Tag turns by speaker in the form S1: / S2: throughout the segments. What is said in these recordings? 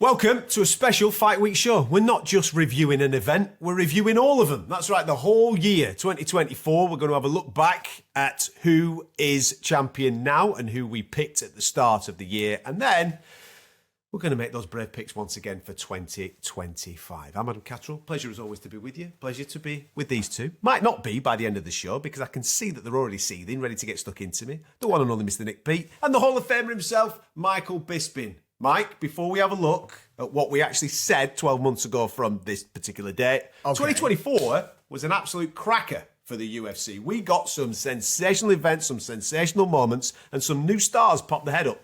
S1: Welcome to a special Fight Week show. We're not just reviewing an event, we're reviewing all of them. That's right, the whole year, 2024. We're going to have a look back at who is champion now and who we picked at the start of the year. And then we're going to make those brave picks once again for 2025. I'm Adam Catterall. Pleasure as always to be with you. Pleasure to be with these two. Might not be by the end of the show because I can see that they're already seething, ready to get stuck into me. The one and only Mr. Nick Peet and the Hall of Famer himself, Michael Bisping. Mike, before we have a look at what we actually said 12 months ago from this particular date, 2024 was an absolute cracker for the UFC. We got some sensational events, some sensational moments, and some new stars popped their head up.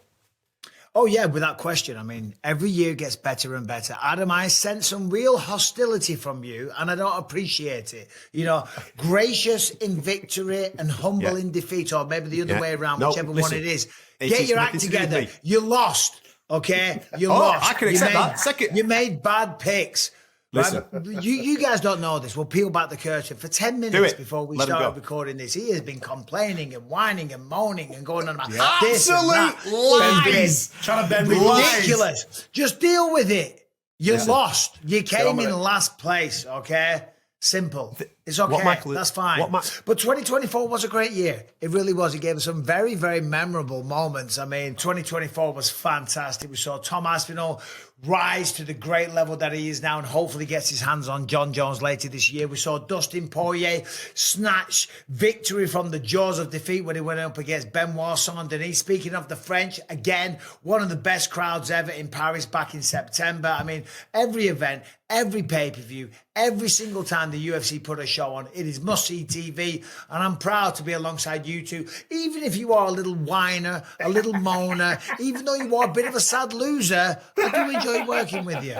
S2: Oh, yeah, without question. I mean, every year gets better and better. Adam, I sense some real hostility from you, and I don't appreciate it. You know, gracious in victory and humble in defeat, or maybe the other way around, whichever one it is. Get your act together. You lost. Okay, you lost.
S1: I can accept that. Second,
S2: you made bad picks.
S1: Listen,
S2: you guys don't know this. We'll peel back the curtain for 10 minutes before we start recording this. He has been complaining and whining and moaning and going on about this
S1: absolute lies.
S2: Trying to bend ridiculous. Lies. Just deal with it. You lost. You came in last place. Okay. Simple. It's okay. That's fine. But 2024 was a great year. It really was. It gave us some very, very memorable moments. I mean, 2024 was fantastic. We saw Tom Aspinall rise to the great level that he is now and hopefully gets his hands on John Jones later this year. We saw Dustin Poirier snatch victory from the jaws of defeat when he went up against Benoit Saint-Denis. Speaking of the French, again, one of the best crowds ever in Paris back in September. I mean, every event, every pay-per-view, every single time the UFC put a show on, it is must-see TV, and I'm proud to be alongside you two, even if you are a little whiner, a little moaner, even though you are a bit of a sad loser, I do enjoy working with you.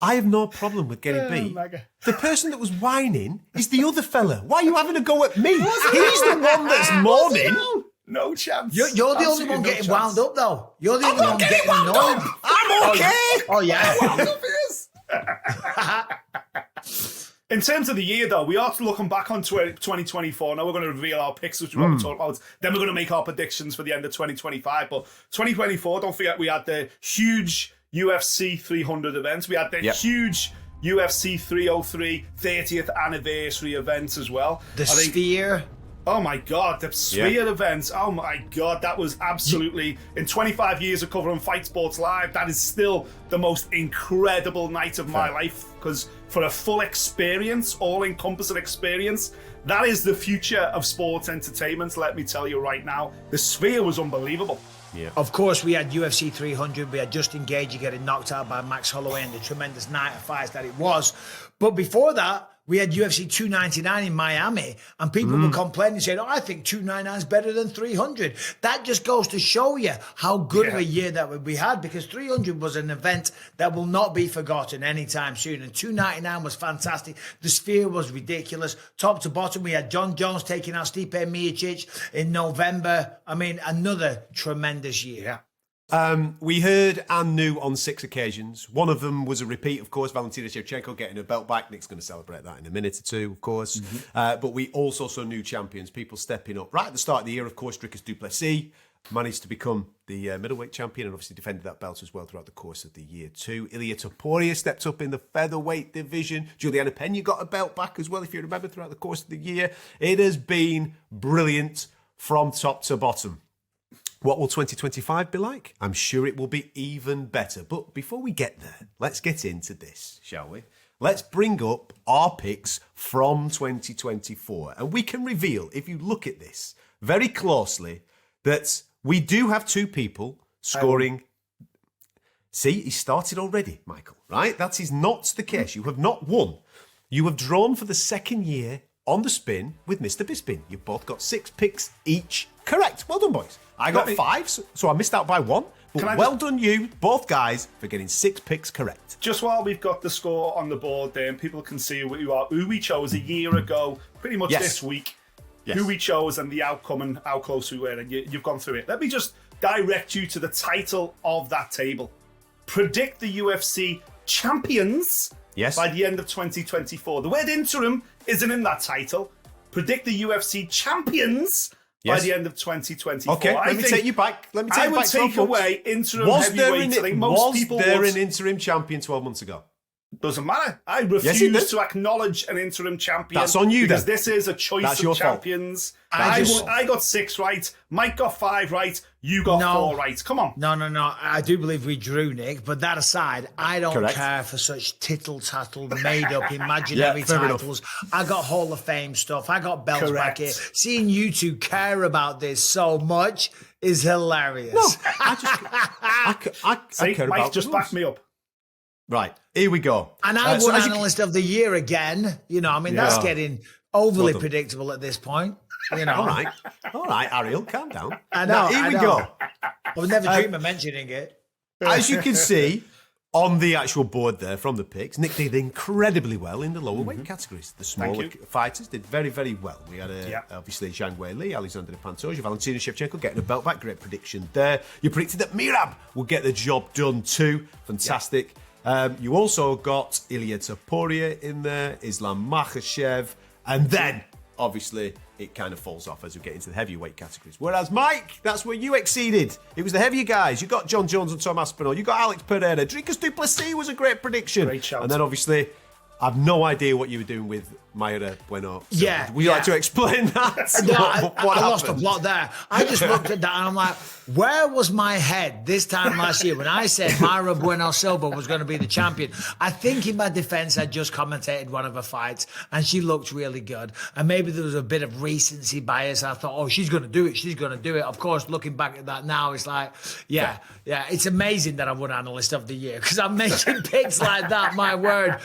S1: I have no problem with getting beat. The person that was whining is the other fella. Why are you having a go at me? He's the one that's moaning.
S3: No chance.
S2: You're the only one getting wound up, though. You're the only one getting annoyed.
S1: I'm okay.
S2: Oh, yeah.
S3: Wound up is. In terms of the year, though, we are looking back on 2024. Now we're going to reveal our picks, which we're going to talk about. Then we're going to make our predictions for the end of 2025. But 2024, don't forget, we had the huge UFC 300 event. We had the huge UFC 303 30th anniversary event as well.
S2: The Sphere.
S3: Oh my God, the Sphere events. Oh my God, that was absolutely, in 25 years of covering Fight Sports Live, that is still the most incredible night of my life. Because for a full experience, all-encompassing experience, that is the future of sports entertainment, let me tell you right now. The Sphere was unbelievable.
S2: Yeah. Of course, we had UFC 300. We had Justin Gaethje getting knocked out by Max Holloway and the tremendous night of fights that it was. But before that, we had UFC 299 in Miami, and people were complaining, saying, I think 299 is better than 300. That just goes to show you how good of a year that we had, because 300 was an event that will not be forgotten anytime soon, and 299 was fantastic. The Sphere was ridiculous. Top to bottom, we had John Jones taking out Stipe Miocic in November. I mean, another tremendous year.
S1: Yeah. We heard and knew on 6 occasions. One of them was a repeat, of course, Valentina Shevchenko getting her belt back. Nick's going to celebrate that in a minute or two, of course. But we also saw new champions, people stepping up. Right at the start of the year, of course, Dricus du Plessis managed to become the middleweight champion and obviously defended that belt as well throughout the course of the year too. Ilia Topuria stepped up in the featherweight division. Juliana Pena got a belt back as well, if you remember, throughout the course of the year. It has been brilliant from top to bottom. What will 2025 be like? I'm sure it will be even better. But before we get there, let's get into this, shall we? Let's bring up our picks from 2024. And we can reveal, if you look at this very closely, that we do have two people scoring. See, he started already, Michael, right? That is not the case. You have not won. You have drawn for the second year on the spin with Mr. Bisping. You've both got 6 picks each correct. Well done, boys. I got 5, so I missed out by 1. But well done you, both guys, for getting 6 picks correct.
S3: Just while we've got the score on the board there, and people can see who we chose a year ago, pretty much this week, who we chose and the outcome and how close we were, and you've gone through it. Let me just direct you to the title of that table. Predict the UFC champions by the end of 2024. The word interim isn't in that title. Predict the UFC champions by the end of 2024.
S1: Okay, let me take you back.
S3: I would take away interim heavyweights. I think most people
S1: was there an interim champion 12 months ago?
S3: Doesn't matter. I refuse to acknowledge an interim champion.
S1: That's on you,
S3: because
S1: then.
S3: this is a choice of champions. I got 6 right. Mike got 5 right. You got 4 right. Come on.
S2: No. I do believe we drew, Nick. But that aside, I don't care for such tittle-tattle, made-up, imaginary titles. I got Hall of Fame stuff. I got belts back here. Seeing you two care about this so much is hilarious.
S1: No, I care
S3: Mike
S1: about
S3: just backed me up.
S1: Right, here we go.
S2: And I won Analyst of the Year again. That's getting overly predictable at this point. All
S1: right, Ariel, calm down.
S2: I know.
S1: Here we go.
S2: I would never dream of mentioning it.
S1: As you can see on the actual board there from the picks, Nick did incredibly well in the lower weight categories. The smaller fighters did very, very well. We had obviously Zhang Weili, Alexander Pantoja, Valentina Shevchenko getting a belt back. Great prediction there. You predicted that Mirab would get the job done too. Fantastic. You also got Ilya Topuria in there, Islam Makhachev, and then, obviously, it kind of falls off as we get into the heavyweight categories. Whereas, Mike, that's where you exceeded. It was the heavier guys. You got John Jones and Tom Aspinall. You got Alex Pereira. Dricus du Plessis was a great prediction.
S3: Great shout.
S1: And then, obviously, I've no idea what you were doing with Mayra Bueno. So would you like to explain that?
S2: No, I lost a plot there. I just looked at that and I'm like, where was my head this time last year when I said Mayra Bueno Silva was going to be the champion? I think in my defense, I just commentated one of her fights and she looked really good. And maybe there was a bit of recency bias. I thought, she's going to do it. She's going to do it. Of course, looking back at that now, it's like, it's amazing that I won Analyst of the Year because I'm making picks like that, my word.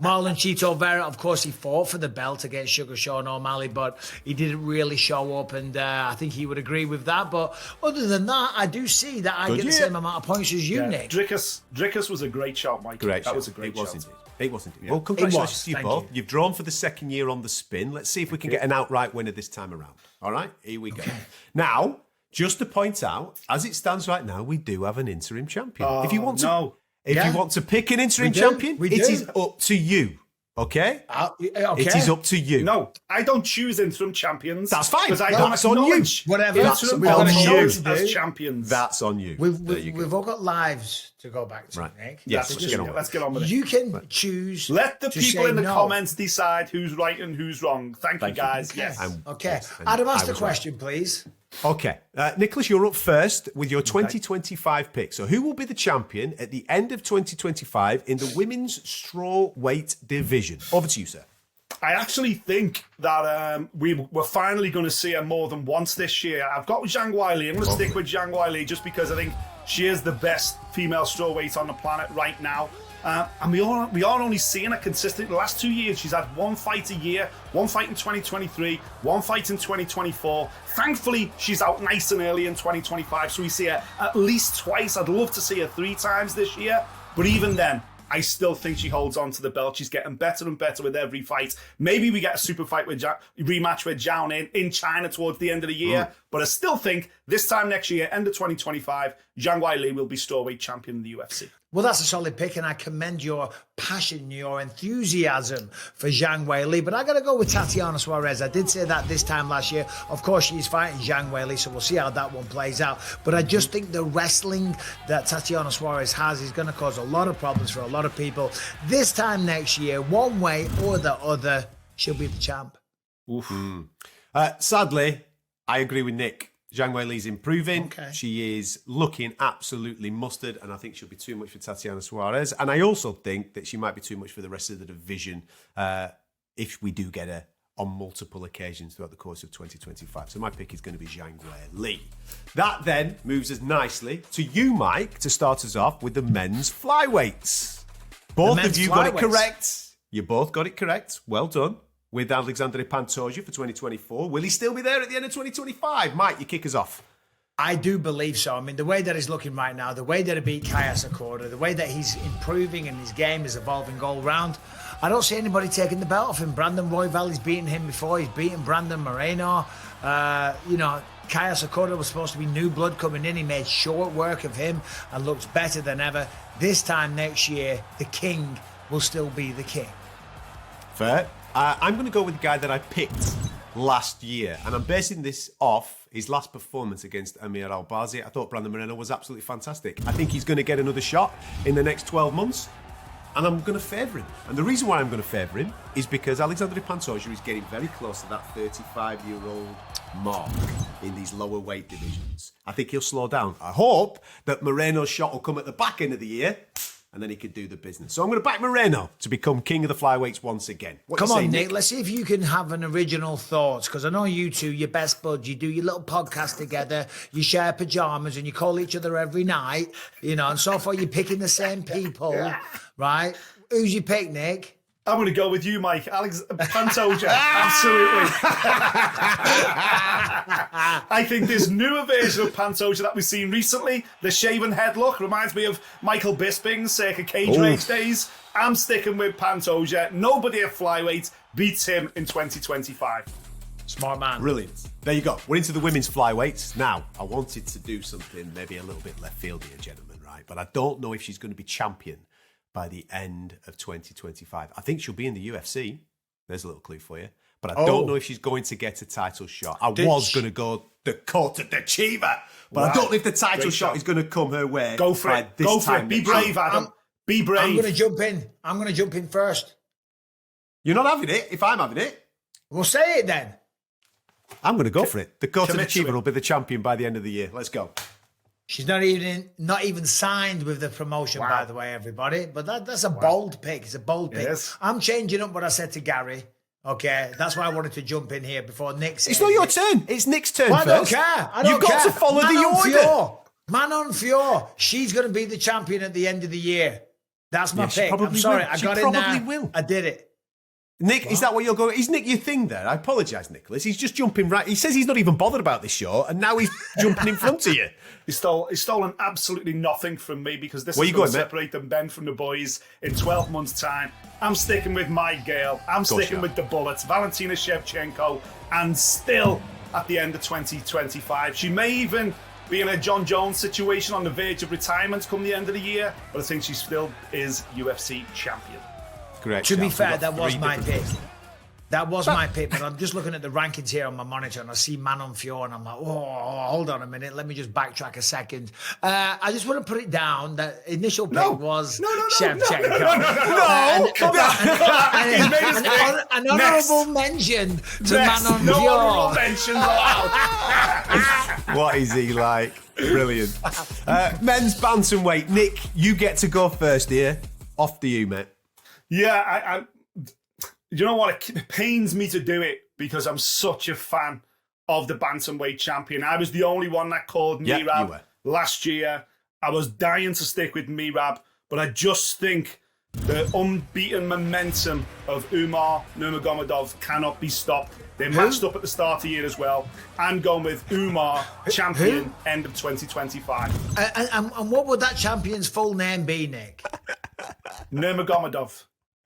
S2: Marlon Chito Vera, of course, he fought for the belt against Sugar Sean O'Malley, but he didn't really show up, and I think he would agree with that. But other than that, I do see that I get the same amount of points as you, Nick.
S3: Dricus was a great shot, Mike. That was a great shot.
S1: It was indeed. Well, congratulations to you both. You've drawn for the second year on the spin. Let's see if we can get an outright winner this time around. All right, here we go. Now, just to point out, as it stands right now, we do have an interim champion. If you want to pick an interim champion, it is up to you. Okay? It is up to you.
S3: No, I don't choose interim champions.
S1: That's fine.
S3: Because I don't acknowledge interim as champions.
S1: That's on you.
S2: We've all got lives to go back to,
S1: right.
S2: Nick.
S1: Yes,
S3: let's get on with it.
S2: You can choose.
S3: Let the people in the comments decide who's right and who's wrong. Thank you, guys.
S2: Okay. Yes. Okay. Adam, ask the question, please.
S1: Okay. Nicholas, you're up first with your 2025 pick. So who will be the champion at the end of 2025 in the women's strawweight division? Over to you, sir.
S3: I actually think that we're finally going to see her more than once this year. I've got Zhang Weili. I'm going to stick with Zhang Weili just because I think she is the best female strawweight on the planet right now. And we are only seeing her consistently. The last 2 years, she's had one fight a year, one fight in 2023, one fight in 2024. Thankfully, she's out nice and early in 2025, so we see her at least twice. I'd love to see her 3 times this year, but even then, I still think she holds on to the belt. She's getting better and better with every fight. Maybe we get a super fight with rematch with Zhao in China towards the end of the year. But I still think this time next year, end of 2025, Zhang Weili will be strawweight champion in the UFC.
S2: Well, that's a solid pick, and I commend your passion, your enthusiasm for Zhang Weili. But I got to go with Tatiana Suarez. I did say that this time last year. Of course, she's fighting Zhang Weili, so we'll see how that one plays out. But I just think the wrestling that Tatiana Suarez has is going to cause a lot of problems for a lot of people. This time next year, one way or the other, she'll be the champ.
S1: Sadly, I agree with Nick. Zhang Weili's improving. Okay. She is looking absolutely mustard, and I think she'll be too much for Tatiana Suarez. And I also think that she might be too much for the rest of the division if we do get her on multiple occasions throughout the course of 2025. So my pick is going to be Zhang Weili. That then moves us nicely to you, Mike, to start us off with the men's flyweights. Both of you got it correct. You both got it correct. Well done. With Alexander Pantoja for 2024. Will he still be there at the end of 2025? Mike, you kick us off.
S2: I do believe so. I mean, the way that he's looking right now, the way that he beat Kaya Sakura, the way that he's improving and his game is evolving all round, I don't see anybody taking the belt off him. Brandon Royval's beaten him before. He's beaten Brandon Moreno. Kaya Sakura was supposed to be new blood coming in. He made short work of him and looks better than ever. This time next year, the king will still be the king.
S1: Fair. I'm going to go with the guy that I picked last year. And I'm basing this off his last performance against Amir Albazi. I thought Brandon Moreno was absolutely fantastic. I think he's going to get another shot in the next 12 months. And I'm going to favour him. And the reason why I'm going to favour him is because Alexandre Pantoja is getting very close to that 35-year-old mark in these lower weight divisions. I think he'll slow down. I hope that Moreno's shot will come at the back end of the year and then he could do the business. So I'm going to back Moreno to become king of the flyweights once again.
S2: Come on, Nick. Let's see if you can have an original thoughts, because I know you two, you're best buds. You do your little podcast together. You share pajamas and you call each other every night, and so far you're picking the same people, right? Who's your pick, Nick?
S3: I'm going to go with you, Mike. Pantoja, absolutely. I think this newer version of Pantoja that we've seen recently, the shaven head look, reminds me of Michael Bisping's circa cage rage days. I'm sticking with Pantoja. Nobody at flyweight beats him in 2025.
S2: Smart man.
S1: Brilliant. There you go. We're into the women's flyweights. Now, I wanted to do something maybe a little bit left field here, gentlemen, right? But I don't know if she's going to be champion by the end of 2025. I think she'll be in the UFC. There's a little clue for you. But I don't know if she's going to get a title shot. I was going to go Dakota Chiva, but I don't know if the title shot is going to come her way.
S3: Go for it. Go for it. Be brave, Adam. Be brave.
S2: I'm going to jump in. I'm going to jump in first.
S1: You're not having it if I'm having it.
S2: We'll say it then.
S1: I'm going to go for it. Dakota Chiva will be the champion by the end of the year. Let's go.
S2: She's not even signed with the promotion, by the way, everybody. But that's a bold pick. It's a bold pick.
S3: Yes.
S2: I'm changing up what I said to Gary. Okay, that's why I wanted to jump in here before Nick said.
S1: It's not your turn. It's Nick's turn
S2: well,
S1: first.
S2: I don't care. I don't
S1: You've got to follow the order.
S2: Manon Fior. She's going to be the champion at the end of the year. That's my pick. I'm sorry. I got it now. I did it.
S1: Nick, is that what you're going? Is Nick your thing there? I apologise, Nicholas. He's just jumping right. He says he's not even bothered about this show, and now he's jumping in front of you.
S3: He's stolen absolutely nothing from me, because this is going to separate them Ben from the boys in 12 months' time. I'm sticking with my girl. I'm sticking with the Bullets, Valentina Shevchenko, and still at the end of 2025. She may even be in a John Jones situation on the verge of retirement come the end of the year, but I think she still is UFC champion.
S1: Correct.
S2: To be fair, that was my pick. That was my pick, but I'm just looking at the rankings here on my monitor and I see Manon Fior and I'm like, oh, hold on a minute. Let me just backtrack a second. I just want to put it down that initial pick was Shevchenko. An honourable mention to Manon Fior.
S3: No honourable mentions allowed.
S1: What is he like? Brilliant. Men's bantamweight. Nick, you get to go first here. Off to you, mate.
S3: Yeah, you know what? It pains me to do it because I'm such a fan of the bantamweight champion. I was the only one that called Merab last year. I was dying to stick with Merab, but I just think the unbeaten momentum of Umar Nurmagomedov cannot be stopped. They matched up at the start of the year as well. I'm going with Umar, champion, end of 2025.
S2: And what would that champion's full name be, Nick?
S3: Nurmagomedov.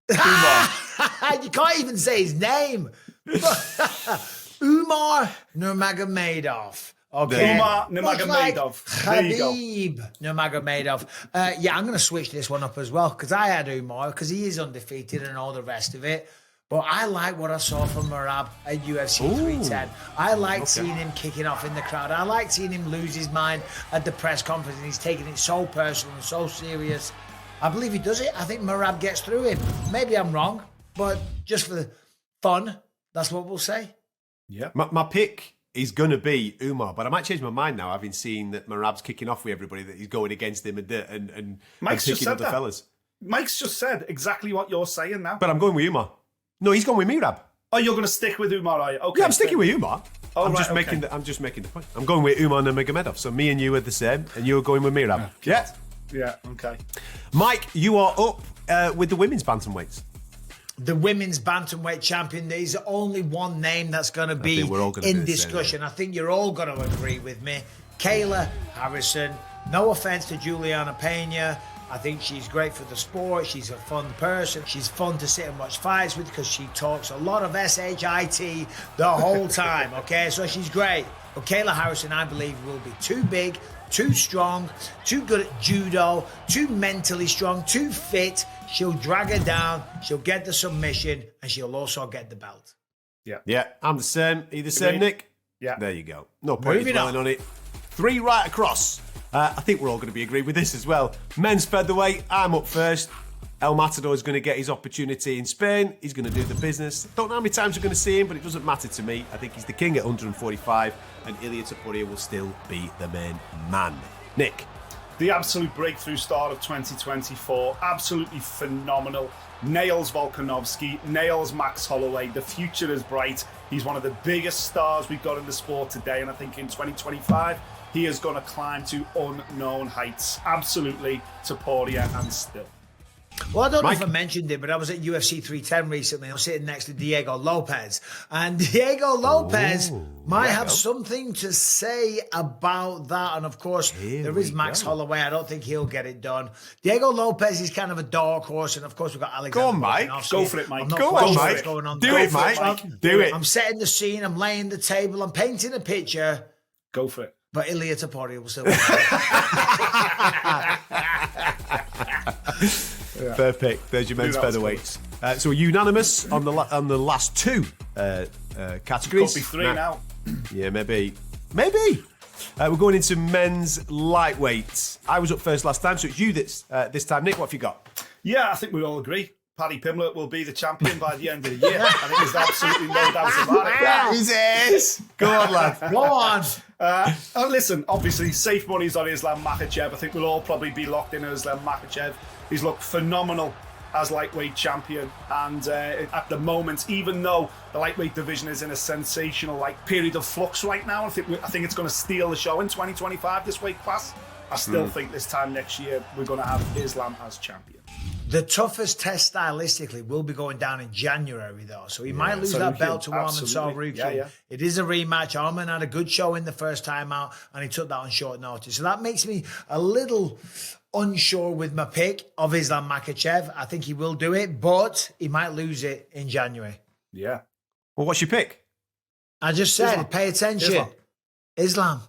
S2: You can't even say his name. Umar Nurmagomedov. Okay.
S3: Umar Nurmagomedov.
S2: Khabib Nurmagomedov. I'm going to switch this one up as well because I had Umar because he is undefeated and all the rest of it. But I like what I saw from Merab at UFC 310. I liked seeing him kicking off in the crowd. I liked seeing him lose his mind at the press conference and he's taking it so personal and so serious. I believe he does it. I think Merab gets through him. Maybe I'm wrong, but just for the fun, that's what we'll say.
S1: Yeah. My pick is going to be Umar, but I might change my mind now, having seen that Merab's kicking off with everybody, that he's going against him and
S3: Mike's just said
S1: other
S3: that.
S1: fellas.
S3: Mike's just said exactly what you're saying now.
S1: But I'm going with Umar. No, he's going with Merab.
S3: Oh, you're going to stick with Umar, are you? Okay.
S1: Yeah, I'm sticking with Umar. I'm just
S3: making
S1: the point. I'm going with Umar Nurmagomedov. So me and you are the same, and you're going with Merab. Yeah.
S3: Yeah, okay.
S1: Mike, you are up with the women's bantamweights.
S2: The women's bantamweight champion, there's only one name that's going to be in discussion. I think you're all going to agree with me. Kayla Harrison. No offense to Juliana Pena. I think she's great for the sport. She's a fun person. She's fun to sit and watch fights with because she talks a lot of SHIT the whole time, okay? So she's great. But Kayla Harrison, I believe, will be too big, too strong, too good at judo, too mentally strong, too fit. She'll drag her down, she'll get the submission, and she'll also get the belt.
S3: Yeah,
S1: I'm the same. Are you the same, Nick?
S3: Yeah.
S1: There you go. No point in dwelling on it. 3 right across. I think we're all going to be agreed with this as well. Men's featherweight, I'm up first. El Matador is going to get his opportunity in Spain. He's going to do the business. Don't know how many times we're going to see him, but it doesn't matter to me. I think he's the king at 145, and Ilia Topuria will still be the main man. Nick?
S3: The absolute breakthrough start of 2024. Absolutely phenomenal. Nails Volkanovski, nails Max Holloway. The future is bright. He's one of the biggest stars we've got in the sport today, and I think in 2025, he is going to climb to unknown heights. Absolutely, Topuria and still.
S2: Well, I don't know if I mentioned it, but I was at UFC 310 recently. I was sitting next to Diego Lopez. And Diego Lopez might have something to say about that. And of course, there is Max Holloway. I don't think he'll get it done. Diego Lopez is kind of a dark horse. And of course, we've got Alexander.
S1: Go on, Mike.
S3: Go for it, Mike.
S1: Go on, Mike. Do it, Mike. Do it.
S2: I'm setting the scene. I'm laying the table. I'm painting a picture.
S3: Go for it.
S2: But Ilia Topuria will still win.
S1: Fair pick. There's your men's featherweights. So we're unanimous on the last 2 categories.
S3: Could be 3 now.
S1: Yeah, maybe. We're going into men's lightweights. I was up first last time, so it's you this time. Nick, what have you got?
S3: Yeah, I think we all agree. Paddy Pimblett will be the champion by the end of the year. I think there's absolutely no doubt about it.
S1: That is it. Go on, lad.
S2: Go on.
S3: Listen, obviously, safe money's on Islam Makhachev. I think we'll all probably be locked in on Islam Makhachev. He's looked phenomenal as lightweight champion, and at the moment, even though the lightweight division is in a sensational period of flux right now, I think it's going to steal the show in 2025. This weight class, I still think this time next year we're going to have Islam as champion.
S2: The toughest test stylistically will be going down in January, though. So he might lose that belt to Arman Tsarukyan.
S3: Yeah.
S2: It is a rematch. Arman had a good showing the first time out, and he took that on short notice. So that makes me a little unsure with my pick of Islam Makhachev. I think he will do it, but he might lose it in January.
S3: Yeah.
S1: Well, what's your pick?
S2: I just said, Islam. Pay attention. Islam.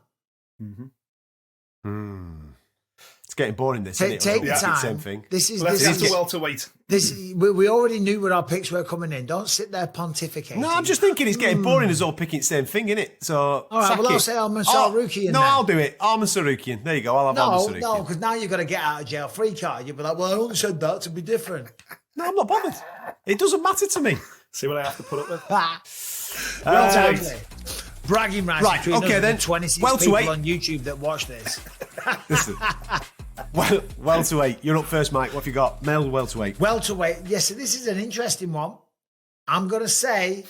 S1: It's getting boring, this, isn't it?
S2: Take the time.
S1: Same thing.
S2: This is
S3: welterweight.
S2: We already knew where our picks were coming in. Don't sit there pontificating.
S1: No, I'm just thinking it's getting boring as all picking the same thing, innit? So,
S2: all right, well, I'll say Arman Tsarukyan.
S1: No, I'll do it. Arman Tsarukyan. There you go. I'll have Arman Tsarukyan.
S2: No, because now you've got to get out of jail free card. You'll be like, well, I only said that to be different.
S1: No, I'm not bothered. It doesn't matter to me.
S3: See what I have to put up with.
S2: Bragging rights
S1: right,
S2: between
S1: okay, then
S2: 26 people on YouTube that watch this.
S1: Listen. Welterweight. You're up first, Mike. What have you got? Male welterweight.
S2: Welterweight. Yes, so this is an interesting one. I'm going to say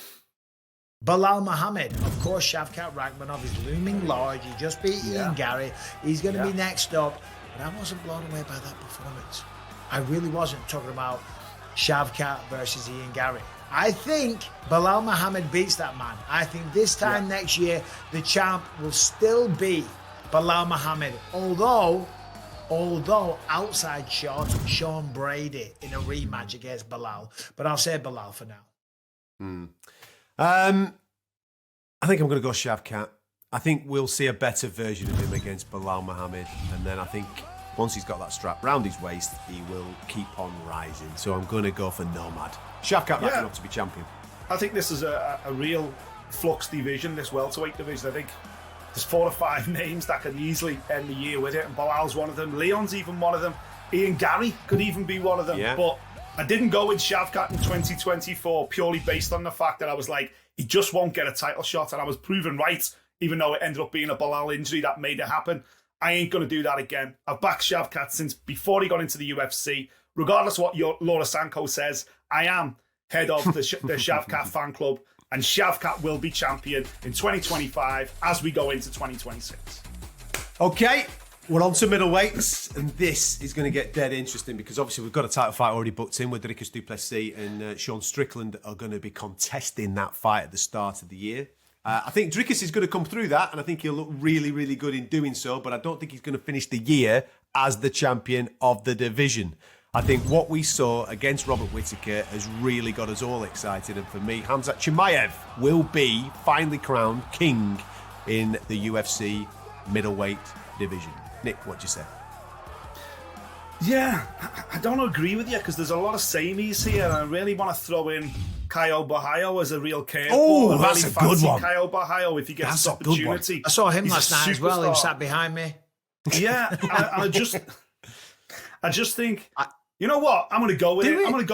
S2: Bilal Muhammad. Of course, Shavkat Rakhmonov is looming large. He just beat Ian Gary. He's going to be next up. But I wasn't blown away by that performance. I really wasn't, talking about Shavkat versus Ian Gary. I think Bilal Muhammad beats that man. I think this time next year, the champ will still be Bilal Muhammad. Although outside shot, Sean Brady in a rematch against Bilal. But I'll say Bilal for now.
S1: I think I'm going to go Shavkat. I think we'll see a better version of him against Bilal Muhammad. And then I think once he's got that strap round his waist, he will keep on rising. So I'm going to go for Nomad. Shavkat Rakhmonov to be champion.
S3: I think this is a real flux division, this welterweight division. I think there's 4 or 5 names that could easily end the year with it, and Bilal's one of them. Leon's even one of them. Ian Gary could even be one of them. Yeah. But I didn't go with Shavkat in 2024 purely based on the fact that I was like, he just won't get a title shot, and I was proven right, even though it ended up being a Bilal injury that made it happen. I ain't going to do that again. I've backed Shavkat since before he got into the UFC. Regardless of what Laura Sanko says, I am head of the Shavkat fan club, and Shavkat will be champion in 2025 as we go into 2026.
S1: Okay, we're on to middleweights, and this is going to get dead interesting because obviously we've got a title fight already booked in with Dricus du Plessis and Sean Strickland are going to be contesting that fight at the start of the year. I think Dricus is going to come through that, and I think he'll look really, really good in doing so, but I don't think he's going to finish the year as the champion of the division. I think what we saw against Robert Whittaker has really got us all excited, and for me, Khamzat Chimaev will be finally crowned king in the UFC middleweight division. Nick, what do you say?
S3: Yeah, I don't agree with you because there's a lot of sameys here, and I really want to throw in Caio Borralho as a real curveball.
S1: Oh, that's a good one.
S3: Caio Borralho, if he gets this opportunity.
S2: I saw him last night as well. He was sat behind me.
S3: Yeah, and I just think, you know what? I'm going to go with it. I'm going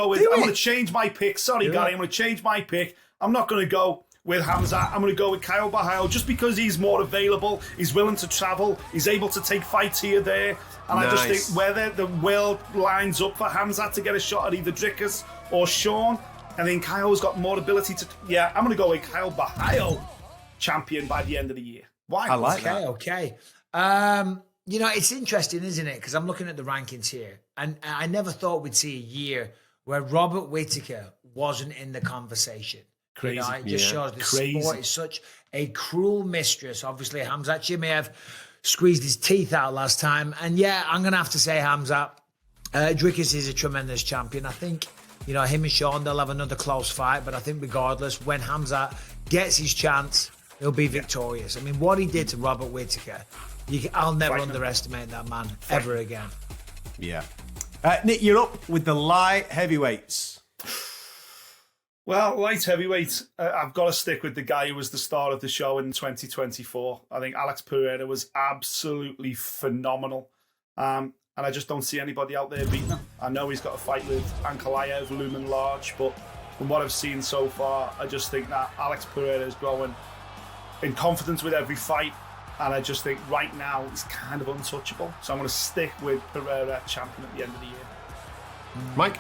S3: to change my pick. Sorry, Gary. I'm going to change my pick. I'm not going to go with Hamzat. I'm going to go with Caio Borralho just because he's more available. He's willing to travel. He's able to take fights here, there. And I just think whether the world lines up for Hamzat to get a shot at either Dricus or Sean, and then Caio's got more ability to... Yeah, I'm going to go with Caio Borralho champion by the end of the year. Why?
S1: I like that.
S2: Okay. You know, it's interesting, isn't it? Because I'm looking at the rankings here, and I never thought we'd see a year where Robert Whittaker wasn't in the conversation.
S3: Crazy.
S2: You know, it just shows the sport is such a cruel mistress. Obviously, Hamzat Chimaev squeezed his teeth out last time. And yeah, I'm going to have to say Hamzat. Dricus is a tremendous champion. I think, you know, him and Sean, they'll have another close fight. But I think regardless, when Hamzat gets his chance, he'll be victorious. I mean, what he did to Robert Whittaker, I'll never underestimate that man ever again.
S1: Yeah. Nick, you're up with the light heavyweights.
S3: Well, light heavyweight, I've got to stick with the guy who was the star of the show in 2024. I think Alex Pereira was absolutely phenomenal. And I just don't see anybody out there beating him. I know he's got a fight with Ankalaev looming large, but from what I've seen so far, I just think that Alex Pereira is growing in confidence with every fight. And I just think right now he's kind of untouchable. So I'm going to stick with Pereira champion at the end of the year.
S1: Mike?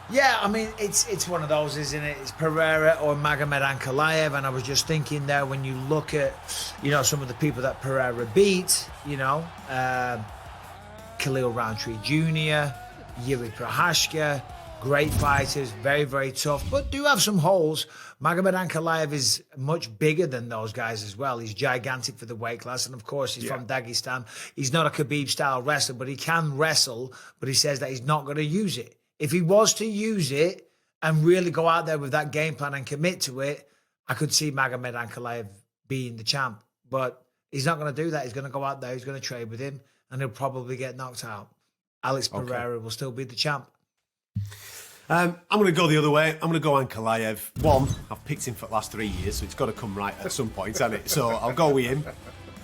S2: Yeah, I mean, it's one of those, isn't it? It's Pereira or Magomed Ankalaev. And I was just thinking there, when you look at, you know, some of the people that Pereira beat, you know, Khalil Roundtree Jr., Yuri Prohashka, great fighters, very, very tough, but do have some holes. Magomed Ankalaev is much bigger than those guys as well. He's gigantic for the weight class, and of course he's from Dagestan. He's not a Khabib-style wrestler, but he can wrestle, but he says that he's not going to use it. If he was to use it and really go out there with that game plan and commit to it, I could see Magomed Ankalaev being the champ, but he's not going to do that. He's going to go out there, he's going to trade with him, and he'll probably get knocked out. Alex Pereira will still be the champ.
S1: I'm going to go the other way. I'm going to go Ankalaev. One, I've picked him for the last 3 years, so it's got to come right at some point, hasn't it? So I'll go with him.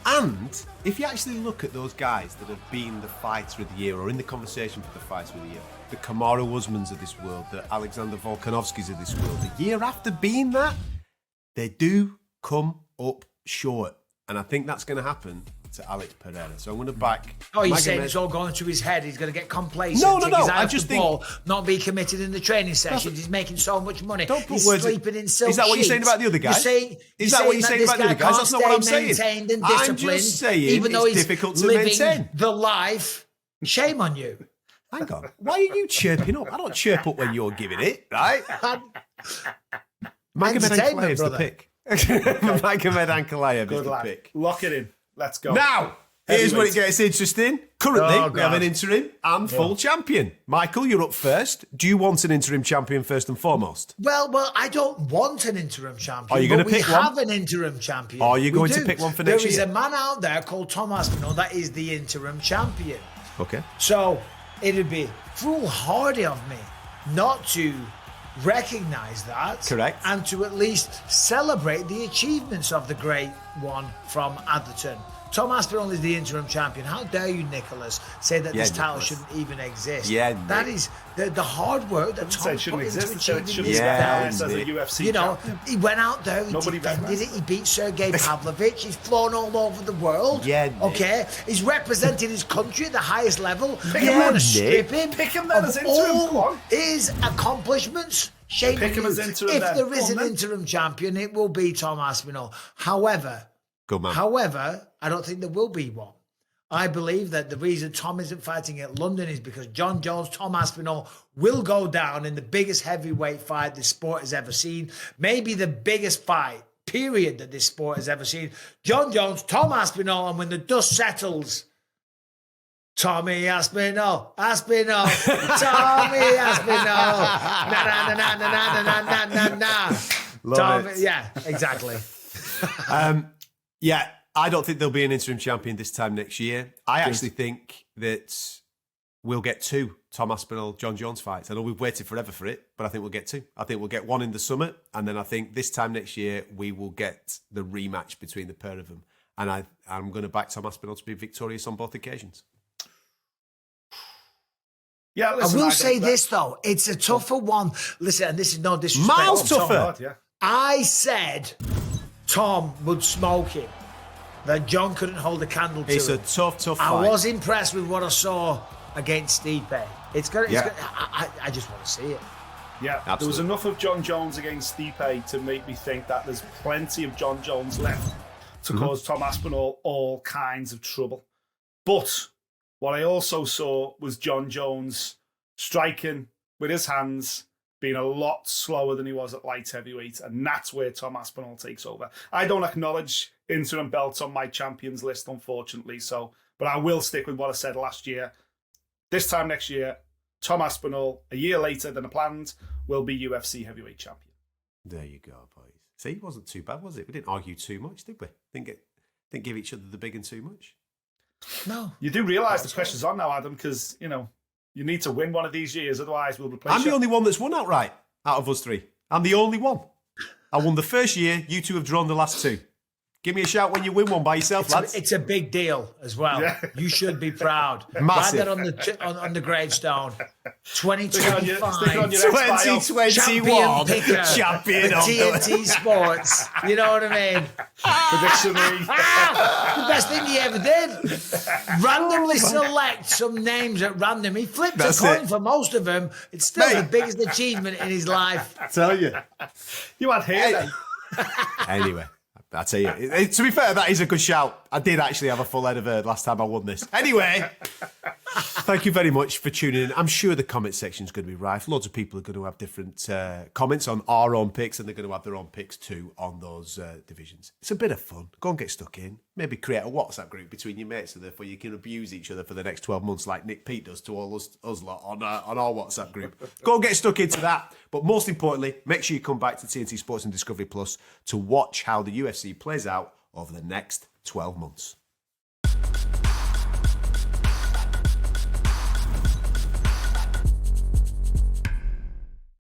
S1: And if you actually look at those guys that have been the fighter of the year or in the conversation for the fighter of the year, the Kamaru Usmans of this world, the Alexander Volkanovskis of this world, the year after being that, they do come up short. And I think that's going to happen to Alex Pereira. So I'm going to back...
S2: Oh, you're saying it's all going through his head. He's going to get complacent.
S1: No.
S2: I just think... not be committed in the training sessions. He's making so much money. He's sleeping in silk
S1: Is that what you're saying about the other guys? Is that what you're saying about the other guys? That's not what I'm saying.
S2: And I'm just saying
S1: even though it's difficult to maintain
S2: the life. Shame on you.
S1: Hang on. Why are you chirping up? I don't chirp up when you're giving it, right? Magomed Ankalaev is the pick. Magomed Ankalaev is the pick.
S3: Lock it in. Let's go.
S1: Now, here's where it gets interesting. Currently, we have an interim and full champion. Michael, you're up first. Do you want an interim champion first and foremost?
S2: Well, I don't want an interim champion.
S1: Are you going to pick one?
S2: We have an interim champion.
S1: Are you going to pick one for next year?
S2: There is a man out there called Tom Aspinall that is the interim champion.
S1: Okay.
S2: So it would be foolhardy of me not to recognise that.
S1: Correct.
S2: And to at least celebrate the achievements of the great one from Atherton. Tom Aspinall is the interim champion. How dare you, Nicholas, say that this title shouldn't even exist?
S1: Yeah,
S2: that is the hard work that Tom put into achieving this
S3: as a UFC
S2: You know,
S3: champion.
S2: He went out there, he defended it, he beat Sergei Pavlovich, he's flown all over the world.
S1: Yeah,
S2: okay? He's represented his country at the highest level.
S3: Pick
S2: You
S3: him
S2: want to
S3: then,
S2: strip him
S3: Pick him then
S2: of
S3: as interim.
S2: all his accomplishments? Shame
S3: Pick
S2: on
S3: him
S2: you.
S3: as interim
S2: If
S3: then.
S2: there is
S3: Go
S2: an
S3: on then.
S2: interim champion, it will be Tom Aspinall. However, I don't think there will be one. I believe that the reason Tom isn't fighting at London is because John Jones, Tom Aspinall will go down in the biggest heavyweight fight this sport has ever seen. Maybe the biggest fight, period, that this sport has ever seen. John Jones, Tom Aspinall, and when the dust settles, Tommy Aspinall, Tommy Aspinall, na.
S1: Love it.
S2: Yeah, exactly.
S1: Yeah, I don't think there'll be an interim champion this time next year. I actually think that we'll get two Tom Aspinall, John Jones fights. I know we've waited forever for it, but I think we'll get two. I think we'll get one in the summer, and then I think this time next year we will get the rematch between the pair of them. And I'm going to back Tom Aspinall to be victorious on both occasions.
S3: Yeah, listen,
S2: I will say this, though. It's a tougher one. Listen, and this is no disrespect.
S1: Miles tougher.
S2: I said Tom would smoke him. That John couldn't hold a candle to
S1: It's
S2: him.
S1: a tough fight.
S2: I was impressed with what I saw against Stipe. I just want to see it.
S3: Yeah, absolutely. There was enough of John Jones against Stipe to make me think that there's plenty of John Jones left to cause Tom Aspinall all kinds of trouble. But what I also saw was John Jones striking with his hands, being a lot slower than he was at light heavyweight, and that's where Tom Aspinall takes over. I don't acknowledge interim belts on my champions list, unfortunately, but I will stick with what I said last year. This time next year, Tom Aspinall, a year later than planned, will be UFC heavyweight champion.
S1: There you go, boys. See, it wasn't too bad, was it? We didn't argue too much, did we? Didn't give each other the big and too much.
S2: No.
S3: You do realise the pressure's on now, Adam, because, you need to win one of these years, otherwise we'll replace you.
S1: I'm the only one that's won outright out of us three. I'm the only one. I won the first year, you two have drawn the last two. Give me a shout when you win one by yourself, lads.
S2: It's a big deal as well. Yeah. You should be proud.
S1: Massive.
S2: Write that on the gravestone. 2025.
S1: 2021 champion of
S2: TNT Sports. You know what I mean?
S3: Prediction
S2: the best thing he ever did. Randomly select some names at random. He flipped a coin for most of them. It's still the biggest achievement in his life.
S1: I tell you.
S3: You had hair then.
S1: Anyway. I tell you, to be fair, that is a good shout. I did actually have a full head of hair last time I won this. Anyway, thank you very much for tuning in. I'm sure the comment section is going to be rife. Loads of people are going to have different comments on our own picks, and they're going to have their own picks too on those divisions. It's a bit of fun. Go and get stuck in. Maybe create a WhatsApp group between your mates so therefore you can abuse each other for the next 12 months like Nick Peet does to all us lot on our WhatsApp group. Go and get stuck into that. But most importantly, make sure you come back to TNT Sports and Discovery Plus to watch how the UFC plays out over the next 12 months.